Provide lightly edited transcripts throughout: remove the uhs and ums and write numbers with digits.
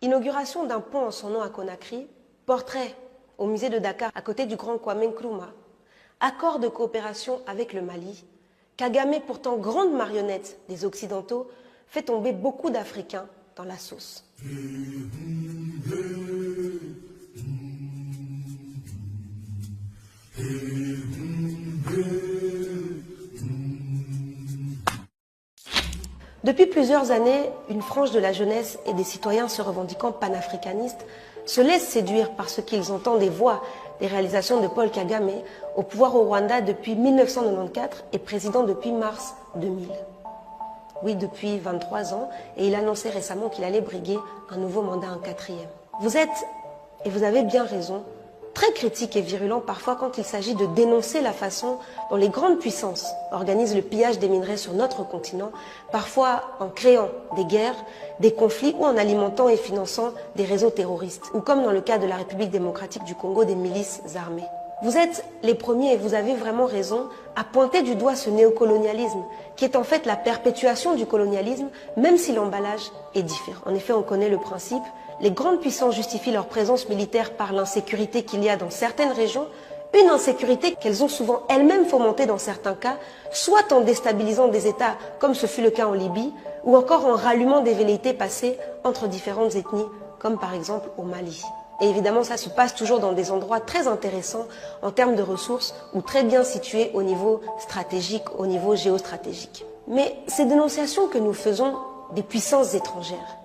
Inauguration d'un pont en son nom à Conakry, portrait au musée de Dakar à côté du grand Kwame Nkrumah, accord de coopération avec le Mali, Kagame, pourtant grande marionnette des Occidentaux, fait tomber beaucoup d'Africains dans la sauce. Depuis plusieurs années, une frange de la jeunesse et des citoyens se revendiquant panafricanistes se laissent séduire par ce qu'ils entendent et voient des réalisations de Paul Kagame, au pouvoir au Rwanda depuis 1994 et président depuis mars 2000. Oui, depuis 23 ans, et il annonçait récemment qu'il allait briguer un nouveau mandat, un 4e. Vous êtes, et vous avez bien raison, très critique et virulent parfois quand il s'agit de dénoncer la façon dont les grandes puissances organisent le pillage des minerais sur notre continent, parfois en créant des guerres, des conflits ou en alimentant et finançant des réseaux terroristes, ou comme dans le cas de la République démocratique du Congo, des milices armées. Vous êtes les premiers, et vous avez vraiment raison, à pointer du doigt ce néocolonialisme, qui est en fait la perpétuation du colonialisme, même si l'emballage est différent. En effet, on connaît le principe. Les grandes puissances justifient leur présence militaire par l'insécurité qu'il y a dans certaines régions, une insécurité qu'elles ont souvent elles-mêmes fomentée dans certains cas, soit en déstabilisant des États, comme ce fut le cas en Libye, ou encore en rallumant des velléités passées entre différentes ethnies, comme par exemple au Mali. Et évidemment, ça se passe toujours dans des endroits très intéressants en termes de ressources ou très bien situés au niveau stratégique, au niveau géostratégique. Mais ces dénonciations que nous faisons des puissances étrangères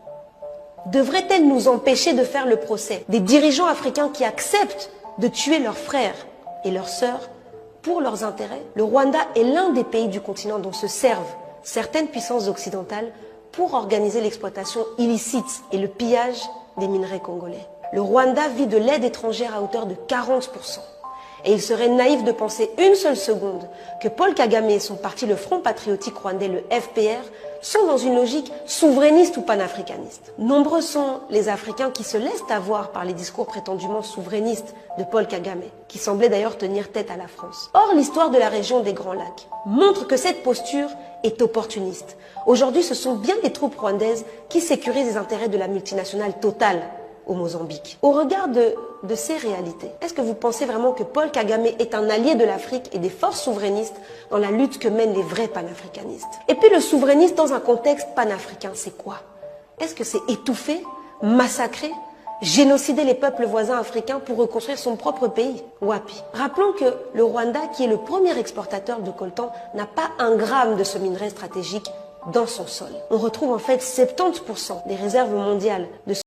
devraient-elles nous empêcher de faire le procès des dirigeants africains qui acceptent de tuer leurs frères et leurs sœurs pour leurs intérêts? Le Rwanda est l'un des pays du continent dont se servent certaines puissances occidentales pour organiser l'exploitation illicite et le pillage des minerais congolais. Le Rwanda vit de l'aide étrangère à hauteur de 40%. Et il serait naïf de penser une seule seconde que Paul Kagame et son parti, le Front Patriotique Rwandais, le FPR, sont dans une logique souverainiste ou panafricaniste. Nombreux sont les Africains qui se laissent avoir par les discours prétendument souverainistes de Paul Kagame, qui semblait d'ailleurs tenir tête à la France. Or, l'histoire de la région des Grands Lacs montre que cette posture est opportuniste. Aujourd'hui, ce sont bien les troupes rwandaises qui sécurisent les intérêts de la multinationale Total au Mozambique. Au regard de ces réalités, est-ce que vous pensez vraiment que Paul Kagame est un allié de l'Afrique et des forces souverainistes dans la lutte que mènent les vrais panafricanistes? Et puis le souverainisme dans un contexte panafricain, c'est quoi? Est-ce que c'est étouffer, massacrer, génocider les peuples voisins africains pour reconstruire son propre pays? Wapi. Rappelons que le Rwanda, qui est le premier exportateur de coltan, n'a pas un gramme de ce minerai stratégique dans son sol. On retrouve en fait 70% des réserves mondiales de